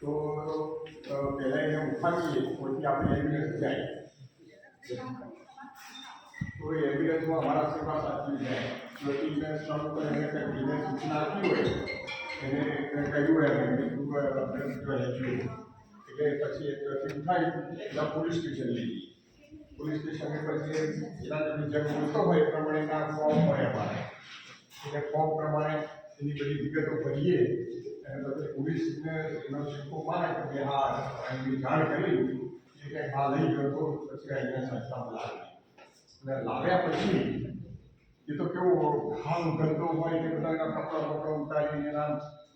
તો પહેલાં એને ઉઠાવીએ પછી આપણે એમ્બ્યુલન્સ જાય તો એમ્બ્યુલન્સમાં અમારા સેવા સાચવી જાય લોકોને સ્થળ ઉપર એને કંઈ સૂચના આપી હોય એને કહ્યું હોય એટલે પછી ઉઠાવી એટલે પોલીસ સ્ટેશન લઈ જઈએ પોલીસ સ્ટેશને પછી એના જેમ ઓછો હોય એ પ્રમાણેના ફોર્મ હોય અમારે એટલે ફોર્મ પ્રમાણે એની બધી વિગતો ભરીએ અને પછી પોલીસને એનો સિક્કો મારે કે હા એની જાણ કરી એ કંઈ હા લઈ ગયો તો પછી અહીંયા સંસ્થામાં લાવે અને લાવ્યા પછી એ તો કેવું હાલ ધંધો હોય કે બધા એના કપડાં ઉતારીને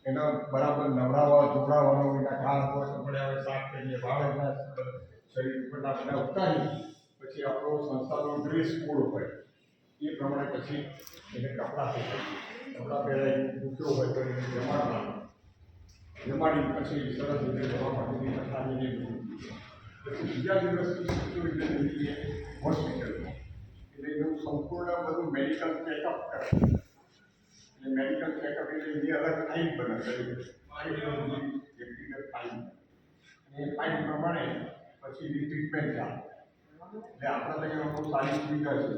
એના બરાબર નવડાવવા જોડાવવાનો એના ઘાસ હોય કપડ્યા હોય સાફ કરીએ વાળેના શરીર ઉપરના બધા ઉતારી પછી આપણો સંસ્થાનો ડ્રેસ કોડ હોય એ પ્રમાણે પછી એને કપડાં પહેરાવી મૂક્યો હોય તો એને જમાડી પછી સરસ રીતે જવા માટેની કથાની પછી બીજા દિવસની સિક્યુરિટી હોસ્પિટલમાં એટલે એનું સંપૂર્ણ બધું મેડિકલ ચેકઅપ કરે એટલે મેડિકલ ચેકઅપ એટલે એની અલગ ફાઇલ બને વ્યક્તિગત ફાઇલ અને એ ફાઇલ પ્રમાણે પછી એની ટ્રીટમેન્ટ ચાલે એટલે આપણા ત્યાં બહુ સારી સુવિધા છે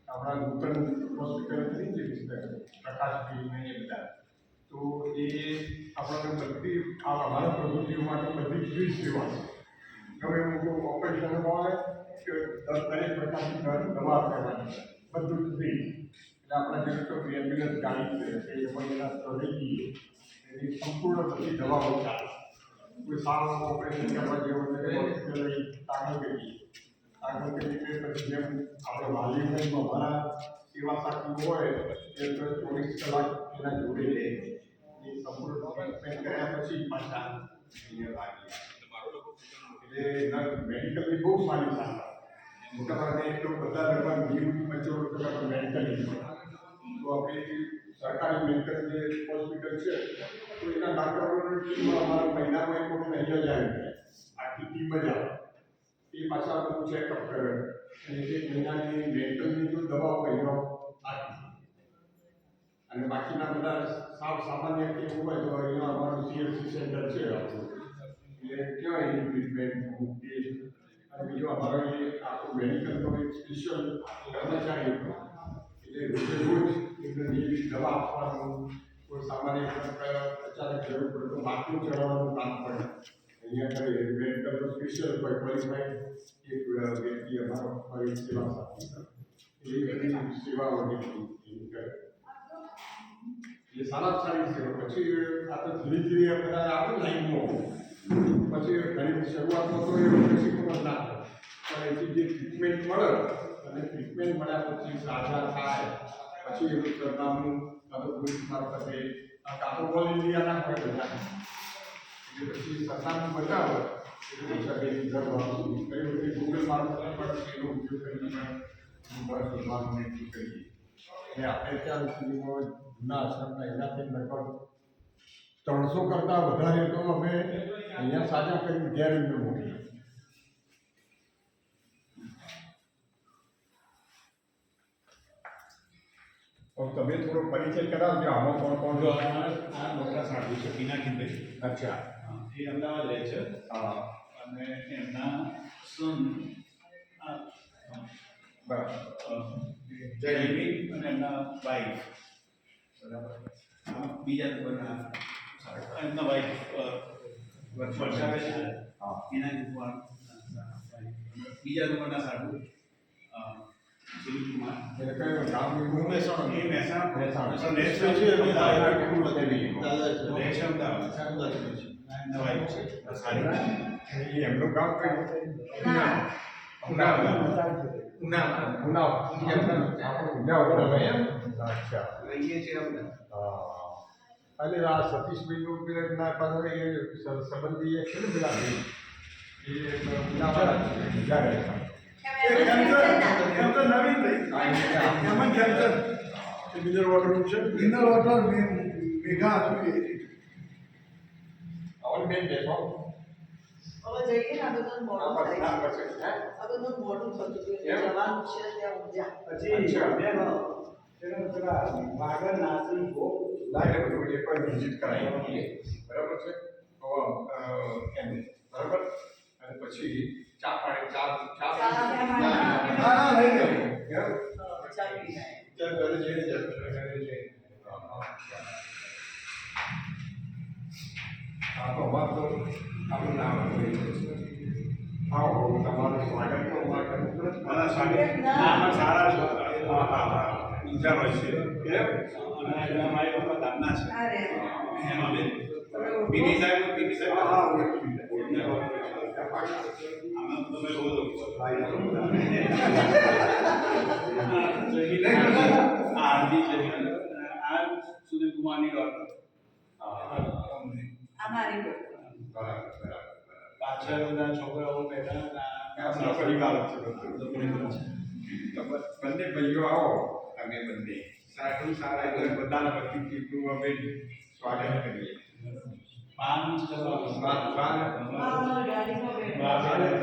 આપણા નૂતન હોસ્પિટલ થઈ છે પ્રકાશભાઈ એ બધા તો એ આપણને બધી અમારા પ્રવૃત્તિઓ માટે બધી ફ્રી સેવા છે ગમે એવું ઓપરેશન હોય કે દરેક પ્રકારની દવા કરવાની બધું ફ્રી એટલે આપણે જેમ તો એમ્બ્યુલન્સ ગાડી છે એ પણ એના સ્થળે જઈએ એની સંપૂર્ણ બધી દવાઓ ચાલે કોઈ સારું ઓપરેશન કરવા જેવું દાખલ કરીએ દાખલ કરી પછી જેમ આપણે વાલીઓ અમારા સેવા સાથી હોય એ 24 કલાક એના જોડે રહે એ સંપૂર્ણ ટ્રીટમેન્ટ કર્યા પછી પાછા અહીંયા લાગીએ એટલે એના મેડિકલની બહુ સારી સારવાર મોટાભાગે તો બધા લગભગ 20-25% મેડિકલ તો આપણે સરકારી મેડિકલ જે હોસ્પિટલ છે તો એના ડાક્ટરોની ટીમ અમારા મહિનામાં એક વખત અહીંયા જ આવી જાય આખી ટીમ જ આવે એ પાછા બધું ચેકઅપ કરે અને એક મહિનાની મેડિકલની જો દવાઓ એનો આપી અને બાકીના બધા સાવ સામાન્ય કેવું હોય તો અહીંયા અમારું CHC સેન્ટર છે આપણું એટલે ત્યાં એની ટ્રીટમેન્ટ ટેસ્ટ અને બીજો અમારો એ આખું મેડિકલનો એક સ્પેશિયલ કર્મચારી એટલે રોજે રોજ એમને નિયમિત દવા આપવાનું કોઈ સામાન્ય અચાનક જરૂર પડે તો માટલું ચડાવવાનું કામ પડે અહીંયા કરે મેડિકલનો સ્પેશિયલ કોઈ ક્વોલિફાઈડ એક વ્યક્તિ અમારો ફરી સેવા સાથી એ બધી સેવાઓની કરે એ સારા સારી સેવા પછી આ તો ધીરે ધીરે બધા આવે લાઈનમાં પછી ઘણી શરૂઆતમાં તો એ શીખવા ના પણ એથી જે ટ્રીટમેન્ટ મળે અને ટ્રીટમેન્ટ મળ્યા પછી સાજા થાય પછી એનું સરનામું કાં તો કોઈ મારફતે કાં તો ઓલ ઇન્ડિયાના હોય બધા એટલે પછી સરનામું બતાવો એટલે પછી ઘર વાળું કઈ બધી ગૂગલ મારફતે પણ એનો ઉપયોગ કરીને ઘર શોધવાનું એટલું કરીએ અને આપણે ત્યાં સુધીમાં જૂના આશ્રમના એનાથી લગભગ 300 કરતાં વધારે તો અમે અહીંયા સાજા કરી ઘેર એમને મોકલીએ તમે થોડો પરિચય કરાવજો આમાં કોણ કોણ જો આ મોટા સાધુ છે પિનાકીભાઈ. અચ્છા એ અમદાવાદ રહે છે અને એમના સન બરાબર જયવી અને એમના વાઈફ બરાબર બીજા નંબરના એમના વાઈફ વર્ષાબેન છે પિનાકી બીજા નંબરના સાધુ સુનિલકુમાર એટલે કયું ગામ મહેસાણા એ મહેસાણા એમનું ગામ કયું અચ્છા એટલે આ સતીશભાઈનું પેલા પાસે એ સંબંધી છે ને પેલા મિનરલ વોટર મેઘા બેન બેઠો હવે જઈએ ને આ બધું મોડું થાય આ બધું મોડું થતું હતું જવાનું છે ત્યાં ઊંઝા વાગર નાસી લાગે બધું એક વાર વિઝિટ કરાવી બરાબર છે તો પછી ચા પાણી ચા ચા ચા ના લઈ લે કેમ ચા પીને ત્યાં ઘરે જઈને ઘરે જઈને આ તો વાત તો આપણું નામ આવો તમારું સ્વાગત તો મારા સ્વાગત ના સારા છો ઊંચા હોય છે કેમ અને મારી પપ્પા દાદના છે અરે એમાં બેન પીપી સાહેબ હા આમાં તમે બોલો આરતી છે આ સુધીર કુમારની ડોટર અમારી પાછળ બધા છોકરાઓ બેઠા આપણા પરિવાર છે બંને ભાઈઓ આવો અમે બંને સારું સારા એટલે બધાના વતીથી અમે સ્વાગત કરીએ પાન ચલાવો ગાડીમાં બેઠા સાગરની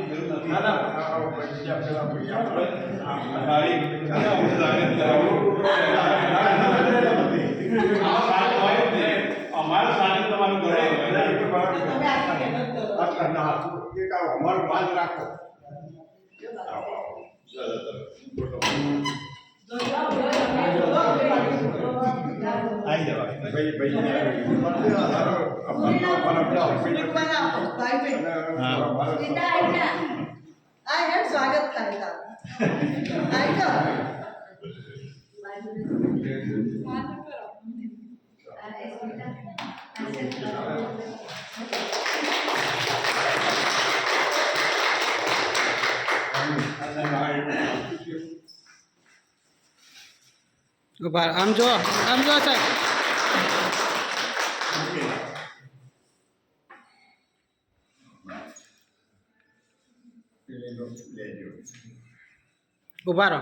જરૂર નથી ના ના બીજા પેલા અમારું સ્વાગત તમારું અમારું માન રાખો સ્વાગત થાય ઉભા આમ જો સાહેબ ઉભા રહો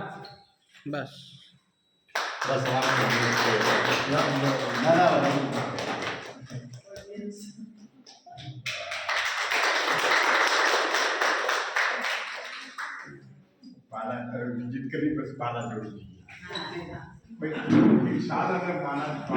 બસ પાલા વિઝિટ કરી પછી પાલા જોડી દીધી સારા પાલા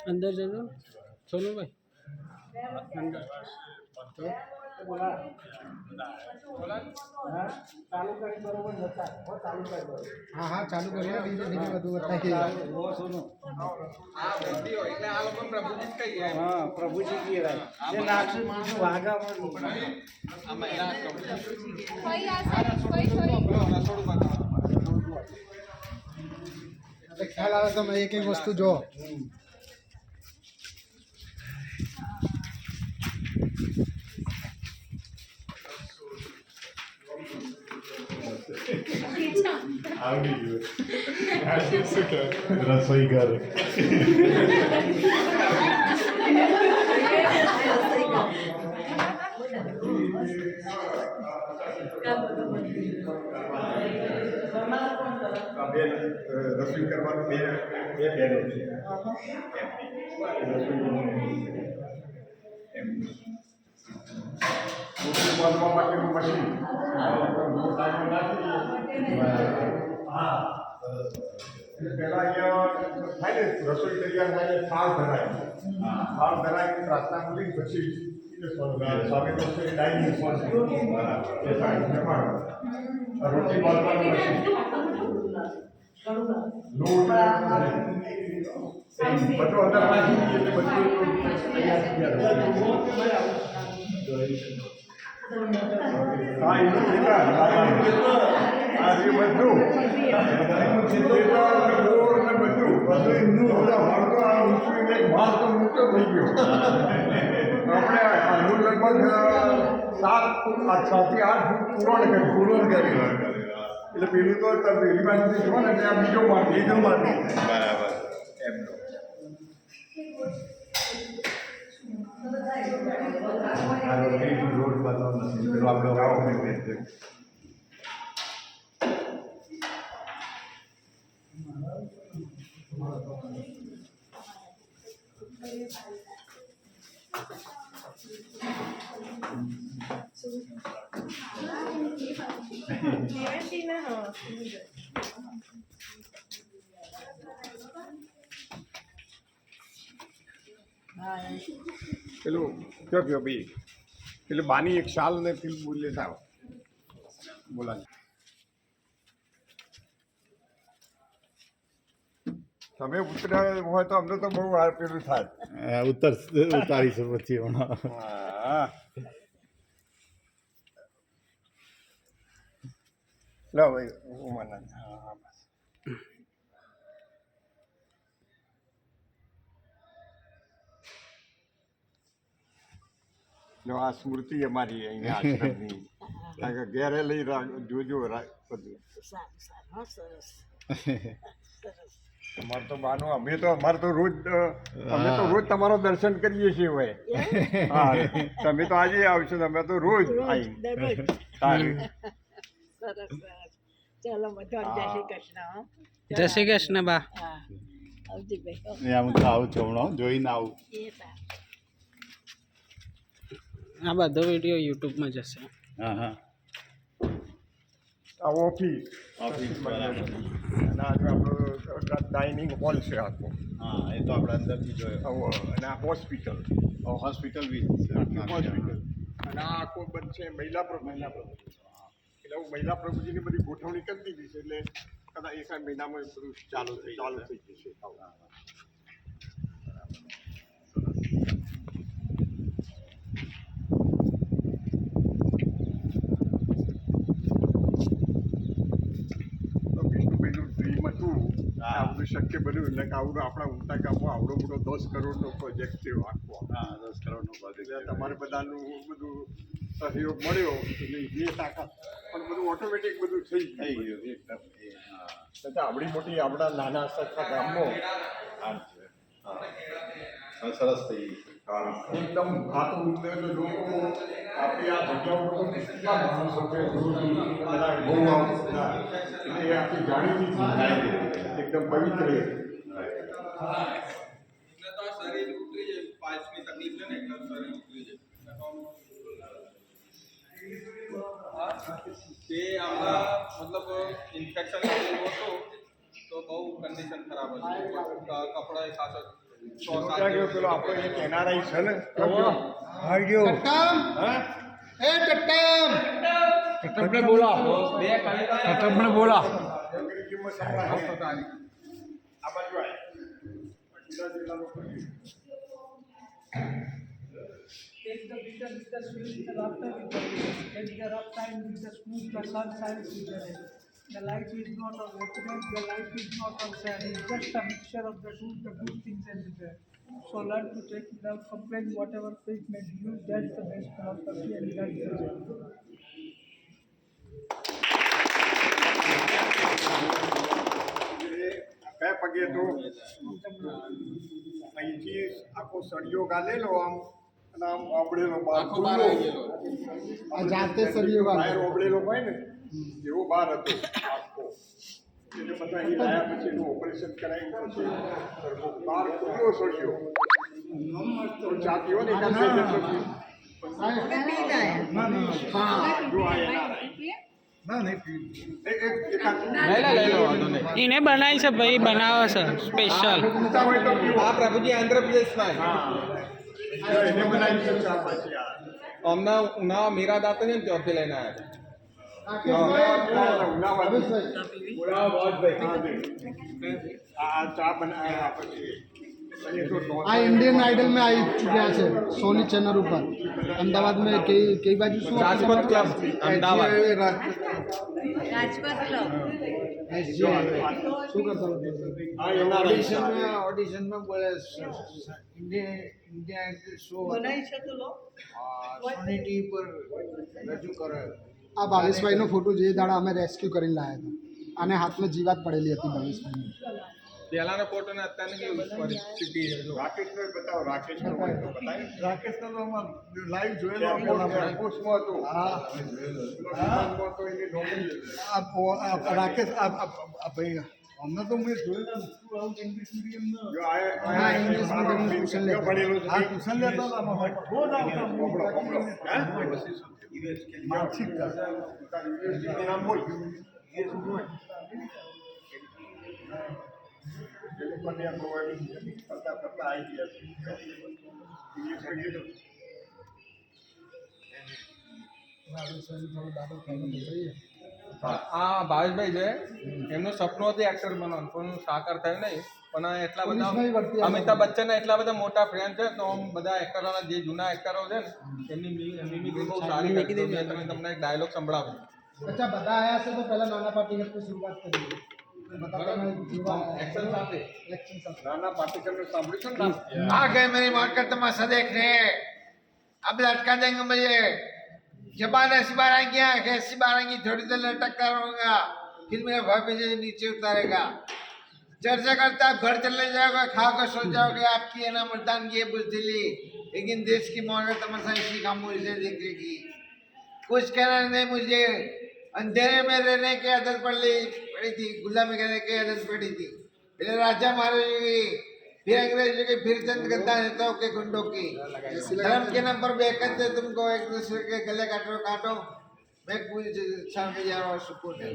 અંદર જજો સોનુભાઈ અંદર હા હા ચાલુ કરીએ બીજું બધું હા પ્રભુજી કહીએ ખ્યાલ આવે તમે એક એક વસ્તુ જો આવડી ગયું શું કે રસોઈ ઘર રસોઈ કરવાનું બે બહેનો છે બાંધવા માટેનું મશીન પેલા અહીંયા થાય ને રસોઈ તૈયાર થાય થાળ ધરાય થાળ ધરાય પ્રાર્થના કરી પછી સ્વામી દોસ્તો ડાઇનિંગ હોલ એ થાય જમણ રોટી બાંધવાનું મશીન લોટ બધું અંદર નાખી દઈએ એટલે બધું તૈયાર હા એનું કેટલા આ જે બધું પૂરણ કરી એટલે પેલું તો પેલી બાજુથી જુઓ ને એટલે આ બીજો માર્ગ બરાબર એમનો રોડ બનાવવાનો નથી પેલો આપણે પેલું કયો કયો ભાઈ પેલું બાની એક શાલ ને ફિલ્મ બોલે સાવ બોલાય તમે ઉતર્યા હોય તો અમને તો બહુ વાર પેલું થાય ઉતારીશું પછી હમણાં હા લો ભાઈ હું મને હા બસ જો આ સ્મૃતિ અમારી અહીંયા આશ્રમની કારણ કે ઘેરે લઈ જોજો બધું અમારે તો બાનું અમારે તો રોજ તમારો દર્શન કરીએ છીએ હોય હા તમે તો આજે આવશો અમે તો રોજ આવી ચાલો બધા જય શ્રી કૃષ્ણ જય શ્રી કૃષ્ણ બા આવજી ભાઈ હું તો આવું છું હમણાં જોઈને આવું આ બધો વિડીયો યુટ્યુબમાં જશે હા હા આ ઓફિસ અને આજે આપણો ડાઇનિંગ હોલ છે આખો હા એ તો આપણે અંદરથી જોયો અને આ હોસ્પિટલ હોસ્પિટલ બી હોસ્પિટલ અને આ આખો બંધ છે મહિલા પ્રભુ એટલે હું મહિલા પ્રભુજીની બધી ગોઠવણી કરી દીધી છે એટલે કદાચ એકાદ મહિનામાં બધું ચાલુ થઈ જશે વિષ્ણુભાઈનું ડ્રીમ હતું આવડું શક્ય બન્યું એટલે કે આવડું આપણા ઉમતા ગામમાં આવડો મોટો 10 કરોડનો પ્રોજેક્ટ થયો આખો હા 10 કરોડનો પ્રોજેક્ટ એટલે તમારે બધાનું બધું સહયોગ મળ્યો એટલે એ તાકાત પણ બધું ઓટોમેટિક બધું થઈ ગયું એકદમ છતાં આવડી મોટી આપણા નાના સરખા ગામનો સરસ થઈ એકદમ ખાતું લોકો આપણી આ જગ્યાઓ લોકો કેટલા માણસો છે બધા બહુ એટલે આખી જાણીતી એકદમ પવિત્ર શરીર ઉતરી જાય પાંચની તકલીફ છે ને એટલે શરીર ઉતરી જાય તે આપણા મતલબ ઇન્ફેક્શન થયેલું હતું તો બહુ કન્ડિશન ખરાબ હતી કપડા ખાસ પેલો આપણો એક એનઆરઆઈ છે ને અંગ્રેજીમાં આ બાજુ Take the bitter with the sweet, the laughter with the pain. Take the rough time with the smooth, the sunshine with the rain. The life is not of happiness, the life is not of sad. It's just a mixture of the good things and the bad. So learn to take without complaint whatever fate may give you. That's the best philosophy and that's the joy. કયા પગે તો અહીંથી આખો સળિયો ગાલેલો આમ અને આમ ઓબળેલો આ જાતે સળિયો ગાલે. બહાર ઓબળેલો હોય ને એવો બહાર હતો આખો એટલે બધા અહીં લાયા પછી એનું ઓપરેશન કરાવી પછી બહાર ખુલ્લો સળિયો તો જાતિ હોય ને એકાદ બે જતો એને બનાવી છે ભાઈ, બનાવે છે સ્પેશિયલ. આ પ્રભુજી આંધ્રપ્રદેશમાં એને બનાવી છે ચા પાછી આ હમણાં ઉનાળા મીરા દાતા છે ને ત્યાંથી લઈને આવ્યા આ ચા બનાવ્યા પછી આ इंडियन आइडल में आई चुक्या છે સોની ચેનલ ઉપર. અમદાવાદ में કઈ બાજુ શું રાજપથ ક્લબ અમદાવાદ રાજપથ ક્લબ શું કરતો ऑडिशन में बोले इंडिया शो બનાવી છે તો લો सोनी टीवी पर रजू करे આ ભાવેશભાઈનો ફોટો જે દાડા અમે રેસ્ક્યુ કરીને લાવ્યા હતા, આને હાથમાં જીવાત પડેલી હતી ભાવેશભાઈની. પહેલાનો ફોટો ને અત્યારની કેવી પરિસ્થિતિ છે જો રાકેશનો બતાવો રાકેશનો હોય તો બતાવી રાકેશનો તો લાઈવ જોયેલો પોસ્ટમાં હતો હા તો એની નોકરી राकेश भाई હમણાં તો મેં જોયેલા સ્કૂલ આઉટ ઇંગ્લિશ મીડિયમના જો આ હા, ઇંગ્લિશ મીડિયમનું ટ્યુશન લેતા. ભણેલું છે. આ ટ્યુશન લેતા હતા આમાં રોજ આવતા માનસિકતા એનું નામ બોલ. એ લોકોને આ providing કરતા કરતા આવી ગયા છે. English medium. આ ભાવેશભાઈ છે એમનું સપનું હતું એક્ટર બનવાનું પણ સાકાર થયું નહીં પણ આ એટલા બધા અમિતાભ બચ્ચનના એટલા બધા મોટા ફેન છે તો આમ બધા એક્ટરોના જે જૂના એક્ટરો છે ને એમની મિમિક્રી બહુ સારી કરી તો મેં તમને એક ડાયલોગ સંભળાવું. अच्छा બધા આયા છે તો પહેલા નાના પાર્ટીકલથી શરૂઆત કરીએ એક્શન સાથે એક્શન સાથે નાના પાર્ટીકલનું સાંભળ્યું છે ને? आ गए मेरी मार्केट तमाशा देखने अब लटका देंगे मुझे जबान ऐसी बार आएंगी ऐसी बार आएंगी थोड़ी देर लटकता रहूंगा फिर मेरा भाई मुझे नीचे उतारेगा चर्चा करता आप घर चले जाओगे खा कर सो जाओगे आपकी है ना मर्दान की है बुजदिली लेकिन देश की मार्केट तमाशा इसी खामोशी से देखेगी कुछ कहना नहीं मुझे अंधेरे में रहने की आदत पड़ी थी गुलामी करने की आदत पड़ी थी पहले राजा महाराजा की फिर अंग्रेजों की फिर चंद गद्दा नेताओं के गुंडों की धर्म के नाम पर बेकते तुमको एक दूसरे के गले काटो मैं पूरी शाम के जा रहा हूँ सुकून है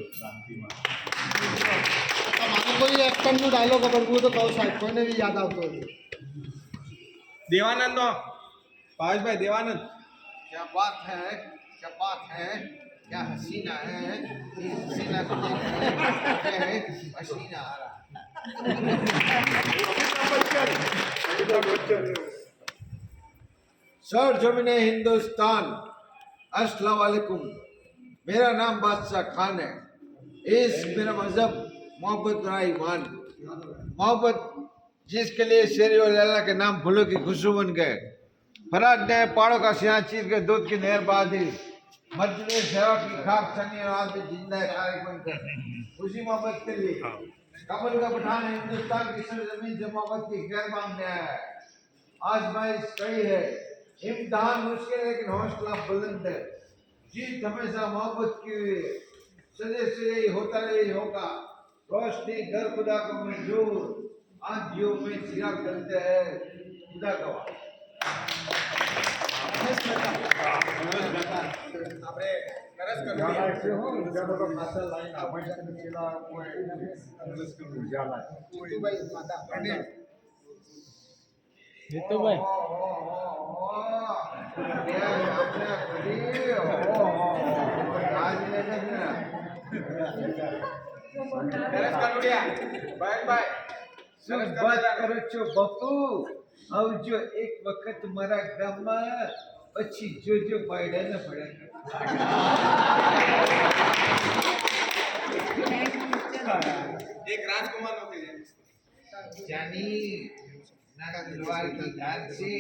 મારે કોઈ એક્ટરનો ડાયલોગ ખબર હોય તો કહો સાહેબ કોઈને બી યાદ આવતો હોય દેવાનંદ નો ભાવેશભાઈ દેવાનંદ क्या बात है क्या हसीना है ये हसीना को देखते हैं पसीना आ रहा सर जमीन हिंदुस्तान अस्सलाम वालेकुम मेरा नाम बादशाह खान है इस मेरा मजहब मोहब्बत बड़ा ईमान मोहब्बत जिसके लिए शेरी और लैला के नाम फूलों की खुशबू बन गए फराज ने पहाड़ों का सियाह चीर के दूध की नहर बहा दी मस्जिद सेवा की खाक सनी और आज भी जिंदा है तारीख बनकर उसी मोहब्बत के लिए कमल का पठान हिंदुस्तान की सरजमीन जो मोहब्बत की गैर मांगने आया है आजमाइश कड़ी है इम्तिहान मुश्किल है लेकिन हौसला बुलंद है जीत हमेशा मोहब्बत की हुई है सजे से यही होता रही होगा रोशनी घर खुदा को मंजूर आज जियो में चिराग जलते हैं खुदा गवाह આપણે સરસ ઉજાલા કર્યું એટલે હો, ઉજાલો તો ખાસા લાઈન આવે છે અને પેલા કોઈ ઉજાલા. જીતુભાઈ સરસ કનુડિયા ભાવેશભાઈ સરસ વાત કનુડિયા કરો છો બાપુ આવજો એક વખત મારા ગામમાં પછી જોજો પાયડા ન પડે એક રાજકુમાર નો કહી जानी ना तलवार की धार से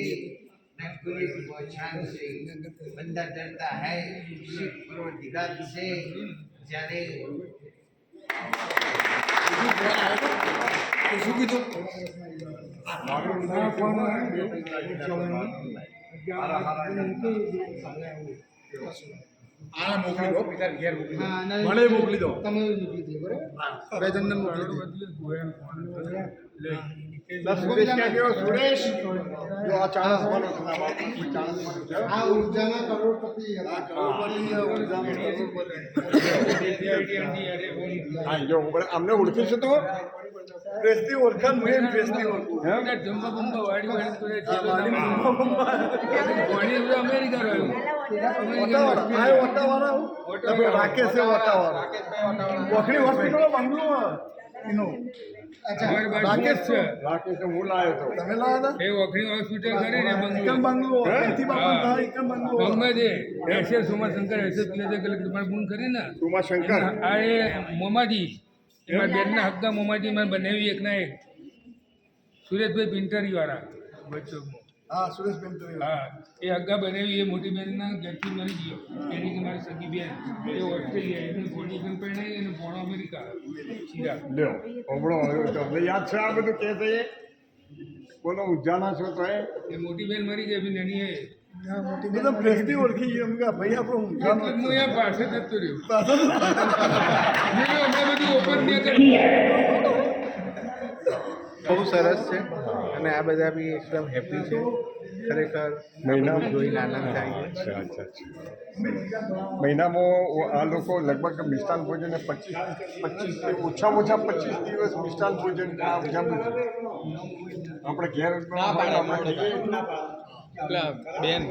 न कुरे की बौछार से बंदा डरता है सिर्फ परवरदिगार से जाने આને મોકલી દો પિતા ઘેર મોકલી દો. હા મને મોકલી દો. તમે મોકલી દો બરાબર બે જણને મોકલી દો 10 સુરેશ ક્યાં ગયો? સુરેશ જો આ ચાણસ વાળો છે, આ બાપુ ચાણસ વાળો છે. આ ઉર્જાના કરોડપતિ હતા હા, જો અમને ઓળખી છે તો પ્રેસની ઓળખાણ મેં પ્રેસની ઓળખાણ રાકેશ છે ઓટાવાળા વખરી હોસ્પિટલ બંગલો એનો રાકેશ છે હું લાવ્યો હતો તમે લાવ્યા હતા એ ઓખરી હોસ્પિટલ કરીને એકમ બંગલો અહીંથી બાપા થાય એકમ બંગલો ગમે તે એસે સોમાશંકર એસે પેલે તે તમારે ફોન કરીને ઉમાશંકર આ એ મોમાજી એમાં બેનના હપ્તા મોમાજી મને બનાવી એકના એક સુરેશભાઈ પિંટરી વાળા બચ્ચોમાં હા સુરેશબેન તો હા એ હગ્ગા બનાવી એ મોટી બેનના ઘરથી મરી ગયો એની કે મારી સગી બેન એ ઓસ્ટ્રેલિયા એની પોણી બેન પરણાઈ અને પોણો અમેરિકા શીરા લ્યો ઓબળો તમને યાદ છે આ બધું કે છે કોનો ઉજાલા છો તો એ મોટી બેન મરી ગઈ એની નાની એ બધા પ્રેસની ઓળખી ગઈ એમ કે ભાઈ આપણો ઉજાલો હું અહીંયા પાસે જતો રહ્યો મેં બધું ઓપન મેં કરી સરસ છે અને આ બધા બી એકદમ હેપી છે ખરેખર મહિના જોઈને આનંદ થાય છે. મહિનામાં આ લોકો લગભગ મિષ્ટાન ભોજન 25 ઓછામાં ઓછા 25 દિવસ મિષ્ટાન ભોજન જમે છે. આપણે ઘેર આપણે પેલા બેન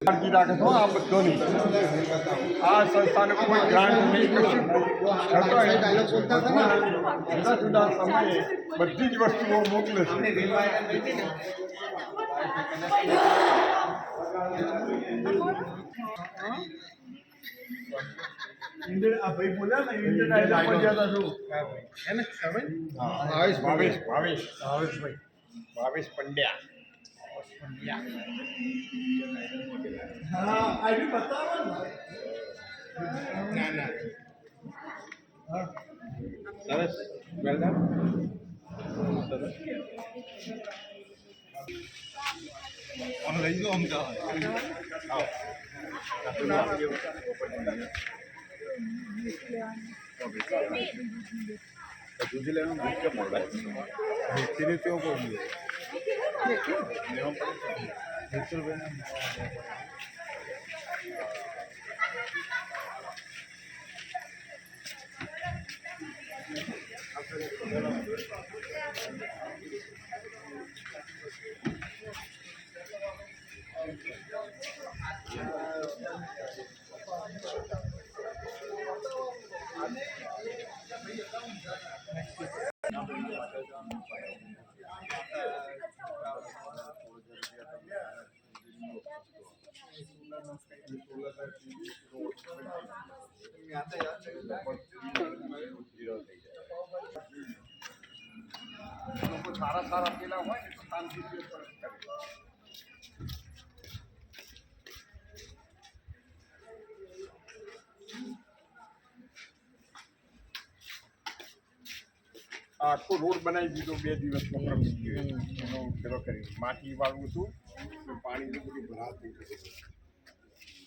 કાળજી રાખે છો આ બધાની. આ સંસ્થાને કોઈ ગ્રાન્ટ નહીં, કશું જુદા જુદા સમયે બધી જ વસ્તુઓ મોકલે છે. આ ભાઈ બોલ્યા ને ઇન્ડિયન આઈડલ પર જતા છું. એને ખબર ભાવેશ પંડ્યા. સરસ વેલકમ સરસ લઈ જાઓ અમદાવાદ લોકો સારા પેલા હોય ને તો શાંતિથી કરે. આખો રોડ બનાવી દીધો 2 દિવસમાં પ્રગતિ એનો પેલો કરી માટી વાળું હતું પાણીનું બધું ભરાતું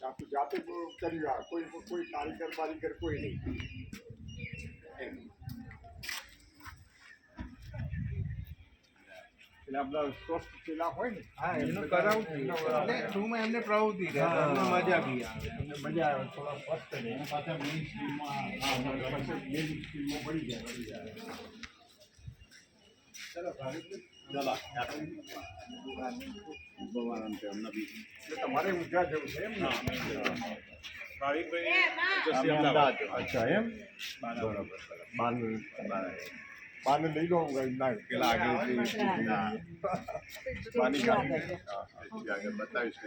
આખું જાતે કર્યું. આ કોઈ કારીગર કોઈ નહીં. એટલે આપણા સ્વસ્થ પેલા હોય ને હા એમનું કરાવું ટૂંકમાં એમને પ્રવૃત્તિ રહે મજા બી આવે મજા આવે થોડા સ્વસ્થ રહે. એના પાછા મેઇન સ્કીમમાં પડી જાય. તમારે ઊંઝા જવું છે એમ ને? અચ્છા એમ બાને લઈ લો ના પેલા આગળ આગળ બતાવીશ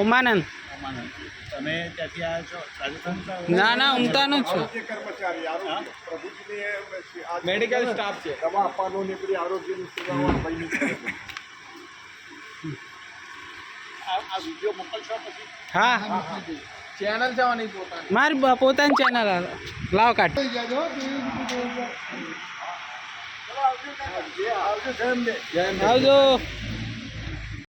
ઉમાનંદ તમે ત્યાંથી આવ્યા છો ના ઉમતાનું જ છું. આરોગ્ય કર્મચારી આરોગ્ય પ્રભુજીને મેડિકલ સ્ટાફ છે. દવા આપવાનો ને બધી આરોગ્યની સેવાઓ આ ભાઈની કરે છે. આ વિડીયો મોકલશો પછી? હા ચેનલ છે આની પોતાની. મારી પોતાની ચેનલ લાવ કાઢ. આવજો સાહેબ ને. આવજો.